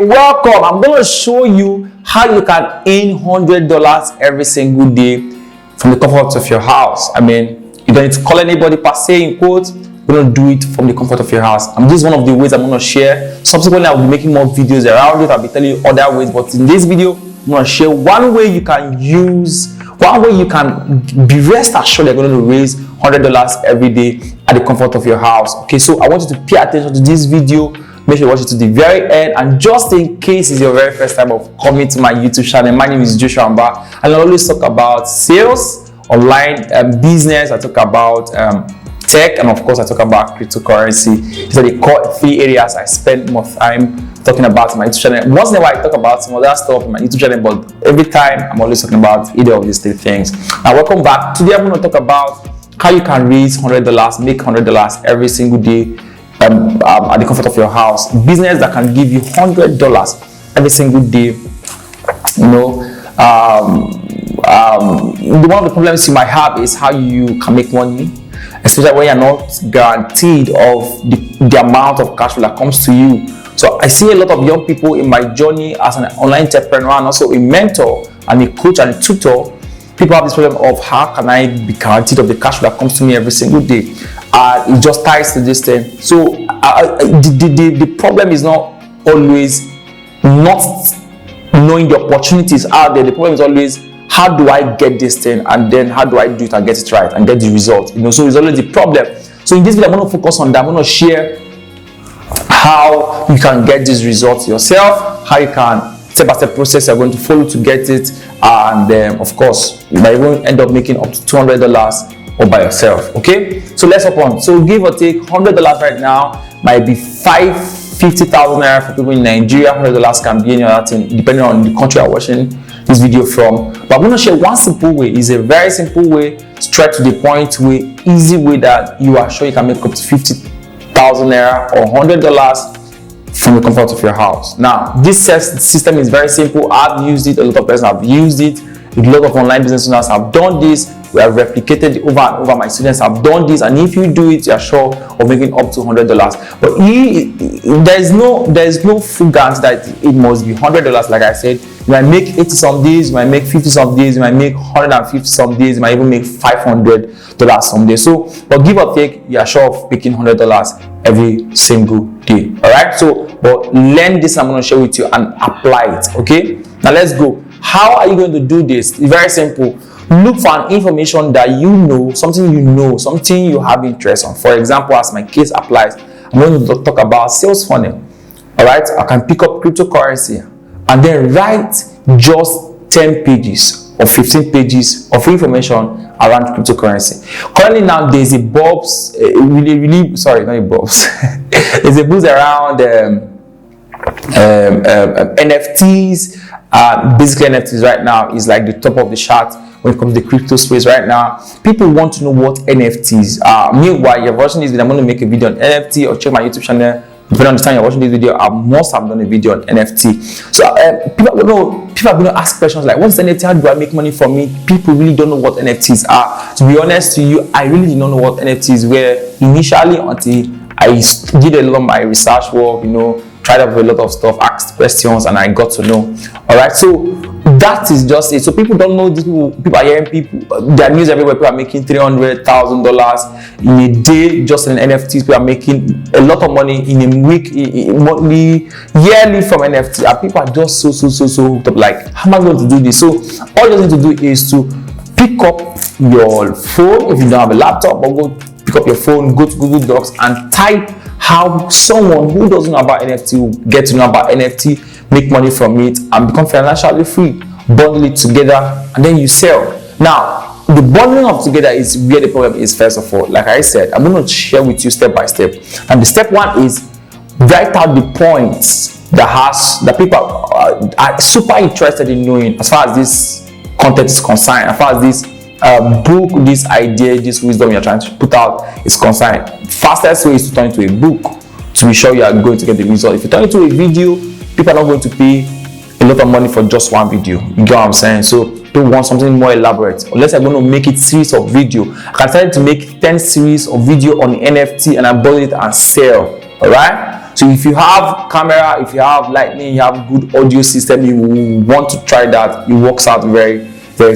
welcome. I'm going to show you how you can earn $100 every single day from the comfort of your house. I mean, you don't need to call anybody per se, in quotes. You're going to do it from the comfort of your house. And this is one of the ways I'm going to share. Subsequently, I'll be making more videos around it. I'll be telling you other ways. But in this video, I'm going to share one way you can be rest assured you're going to raise $100 every day at the comfort of your house. Okay, so I want you to pay attention to this video. Make sure you watch it to the very end. And just in case it's your very first time of coming to my YouTube channel, my name is Joshua Mba, and I always talk about sales, online business. I talk about tech, and of course I talk about cryptocurrency. These are the core 3 areas I spend more time talking about in my YouTube channel. Once in a while I talk about some other stuff in my YouTube channel, but every time I'm always talking about either of these 3 things. Now welcome back. Today I'm going to talk about how you can raise $100, make $100 every single day at the comfort of your house. Business that can give you $100 every single day. You know, one of the problems you might have is how you can make money, especially when you're not guaranteed of the amount of cash flow that comes to you. So I see a lot of young people in my journey as an online entrepreneur and also a mentor and a coach and a tutor. People have this problem of how can I be guaranteed of the cash flow that comes to me every single day. It just ties to this thing. So the problem is not always not knowing the opportunities out there. The problem is always, how do I get this thing, and then how do I do it and get it right and get the result? You know, so it's always the problem. So in this video, I'm going to focus on that. I'm going to share how you can get these results yourself, how you can step-by-step process you're going to follow to get it, and of course you might even end up making up to $200 all by yourself. Okay, so let's hop on. So give or take, $100 right now might be 50,000 naira for people in Nigeria. $100 can be any other thing depending on the country you're watching this video from. But I'm going to share one simple way. It's a very simple way, straight to the point way, easy way that you are sure you can make up to 50,000 naira or $100 from the comfort of your house. Now, this system is very simple. I've used it. A lot of persons have used it. A lot of online business owners have done this. We have replicated it over and over. My students have done this, and if you do it, you're sure of making up to $100. But there is no full guarantee that it must be $100. Like I said, you might make 80 some days, you might make 50 some days, you might make 150 some days, you might even make $500 some days. So, but give or take, you're sure of making $100 every single day. All right. So, but learn this. I'm going to share with you and apply it. Okay. Now let's go. How are you going to do this? It's very simple. Look for an information that you know, something you have interest on. For example, as my case applies, I'm going to talk about sales funnel. All right, I can pick up cryptocurrency and then write just 10 pages or 15 pages of information around cryptocurrency. Currently now there's a buzz, there's a buzz around NFTs. Basically NFTs right now is like the top of the chart when it comes to the crypto space right now. People want to know what NFTs are. Meanwhile, you're watching this video, I'm going to make a video on NFT, or check my YouTube channel. If you don't understand you're watching this video, I must have done a video on NFT. So people are going to ask questions like, what's NFT? How do I make money from it? People really don't know what NFTs are. To be honest to you, I really did not know what NFTs were initially until I did a lot of my research work, you know, tried out a lot of stuff, asked questions, and I got to know. All right, so that is just it. So people don't know this. People are hearing there are news everywhere. People are making $300,000 in a day just in NFTs. People are making a lot of money in a week, monthly, yearly from NFT. And people are just so hooked up. Like, how am I going to do this? So all you need to do is to pick up your phone if you don't have a laptop, or go pick up your phone, go to Google Docs, and type how someone who doesn't know about NFT will get to know about NFT, make money from it, and become financially free. Bundle it together, and then you sell. Now, the bundling up together is where the problem is. First of all, like I said, I'm going to share with you step by step. And the step 1 is write out the points that people are super interested in knowing as far as this content is concerned, as far as this book, this idea, this wisdom you're trying to put out is concerned. Fastest way is to turn it into a book to be sure you are going to get the result. If you turn it into a video, people are not going to pay a lot of money for just one video. You get what I'm saying? So don't want something more elaborate. Unless I'm going to make it series of video, I can try to make 10 series of video on NFT and I bundle it and sell. All right. So if you have camera, if you have lightning, you have good audio system, you will want to try that. It works out very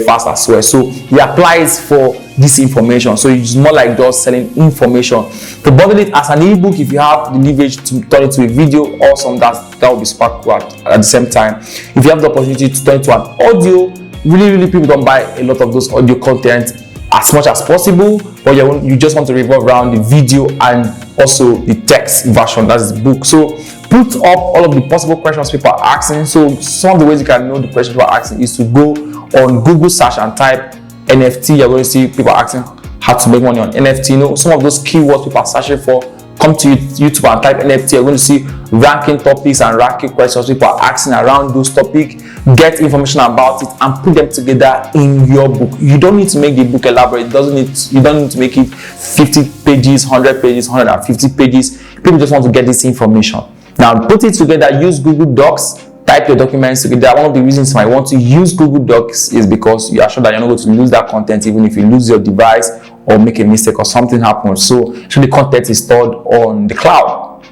fast as well. So it applies for this information. So it's more like just selling information. To bundle it as an ebook, if you have the leverage to turn it to a video, awesome, that will be super cool at the same time. If you have the opportunity to turn it to an audio, really people don't buy a lot of those audio content as much as possible, but you just want to revolve around the video and also the text version, that's the book. So put up all of the possible questions people are asking. So some of the ways you can know the questions people are asking is to go on Google search and type NFT. You're going to see people asking how to make money on NFT. You know, some of those keywords people are searching for. Come to YouTube and type NFT. You're going to see ranking topics and ranking questions people are asking around those topics. Get information about it and put them together in your book. You don't need to make the book elaborate. You don't need to make it 50 pages, 100 pages, 150 pages. People just want to get this information. Now put it together. Use Google Docs. Type your documents together. One of the reasons why I want to use Google Docs is because you are sure that you're not going to lose that content even if you lose your device or make a mistake or something happens. So the content is stored on the cloud.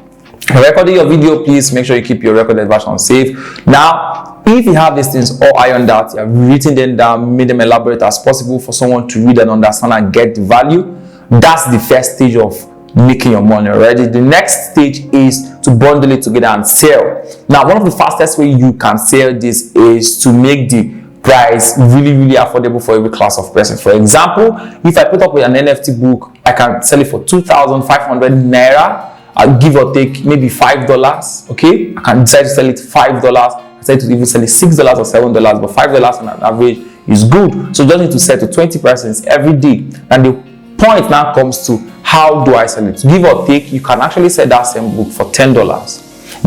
Recording your video, please make sure you keep your recorded version safe. Now, if you have these things all ironed out, you have written them down, made them elaborate as possible for someone to read and understand and get the value, that's the first stage of making your money already. The next stage is to bundle it together and sell. Now, one of the fastest way you can sell this is to make the price really affordable for every class of person. For example, if I put up with an NFT book, I can sell it for 2,500 naira. I'll give or take maybe $5. Okay, I can decide to sell it $5. I decide to even sell it $6 or $7, but $5 on an average is good. So you just need to sell to 20 persons every day. And the point now comes to, how do I sell it? Give or take, you can actually sell that same book for $10.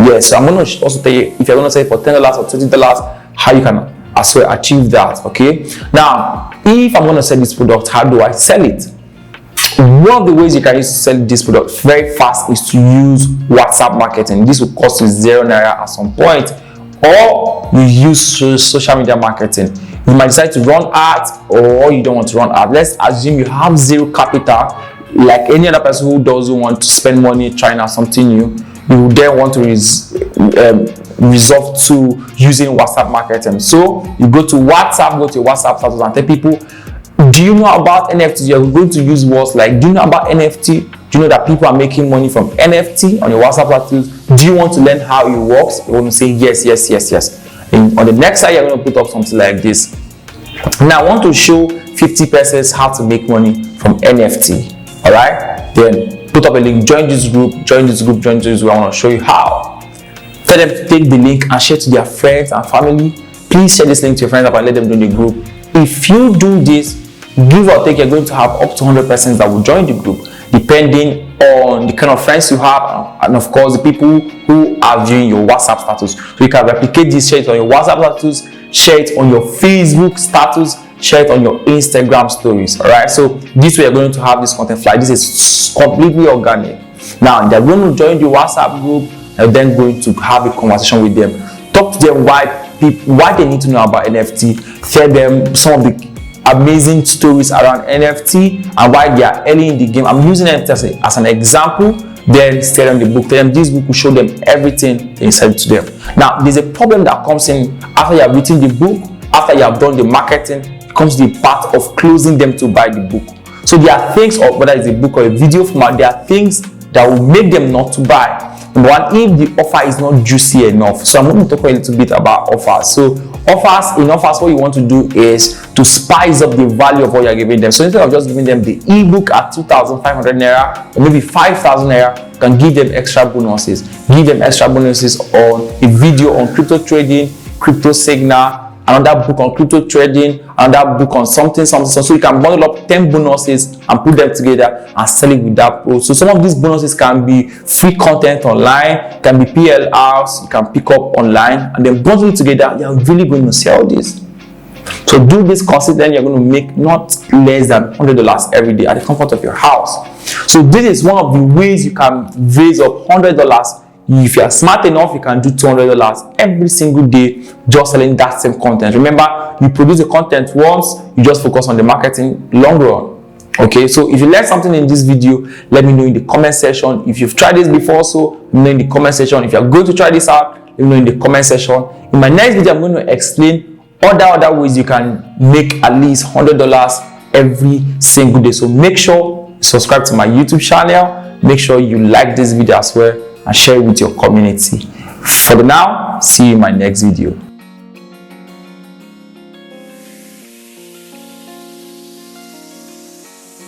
Yes, so I'm going to also tell you, if you're going to sell it for $10 or $20, how you can as well achieve that. Okay, now if I'm going to sell this product, how do I sell it? One of the ways you can use to sell this product very fast is to use WhatsApp marketing. This will cost you 0 naira at some point, or you use social media marketing. You might decide to run ads, or you don't want to run ads. Let's assume you have zero capital, like any other person who doesn't want to spend money trying out something new. You will then want to resort to using WhatsApp marketing. So you go to WhatsApp status and tell people, do you know about NFT? You're going to use words like, do you know about NFT? Do you know that people are making money from NFT on your WhatsApp status? Do you want to learn how it works? You're going to say yes. And on the next side, you're going to put up something like this. Now I want to show 50 persons how to make money from NFT. All right, then put up a link, join this group. I want to show you how. Tell them to take the link and share to their friends and family. Please share this link to your friends and let them join the group. If you do this, give or take, you're going to have up to 100 persons that will join the group, depending on the kind of friends you have, and of course the people who are viewing your WhatsApp status. So you can replicate this, share it on your WhatsApp status, share it on your Facebook status, share it on your Instagram stories. All right, so this way you're going to have this content fly. This is completely organic. Now they're going to join the WhatsApp group, and then going to have a conversation with them. Talk to them why they need to know about NFT. Tell them some of the amazing stories around NFT and why they are early in the game. I'm using NFT as an example. Then tell them the book. Tell them this book will show them everything they said to them. Now there's a problem that comes in after you have written the book, after you have done the marketing. It comes to the part of closing them to buy the book. So there are things, or whether it's a book or a video format, there are things that will make them not to buy. Number one, if the offer is not juicy enough. So I'm going to talk a little bit about offers. So offers, what you want to do is to spice up the value of what you're giving them. So instead of just giving them the ebook at 2,500 naira or maybe 5,000 naira, you can give them extra bonuses. Give them extra bonuses on a video on crypto trading, crypto signal, another book on crypto trading, another book on something. So you can bundle up 10 bonuses and put them together and sell it with that pro. So some of these bonuses can be free content online, can be PLRs, you can pick up online, and then bundle it together. You're really going to sell this. So do this consistently. You're going to make not less than $100 every day at the comfort of your house. So this is one of the ways you can raise up $100. If you are smart enough, you can do $200 every single day just selling that same content. Remember, you produce the content once, you just focus on the marketing long run. Okay, so if you learned something in this video, let me know in the comment section. If you've tried this before, so let me know in the comment section. If you're going to try this out, let me know in the comment section. In my next video, I'm going to explain other ways you can make at least $100 every single day. So make sure you subscribe to my YouTube channel. Make sure you like this video as well and share it with your community. For now, see you in my next video.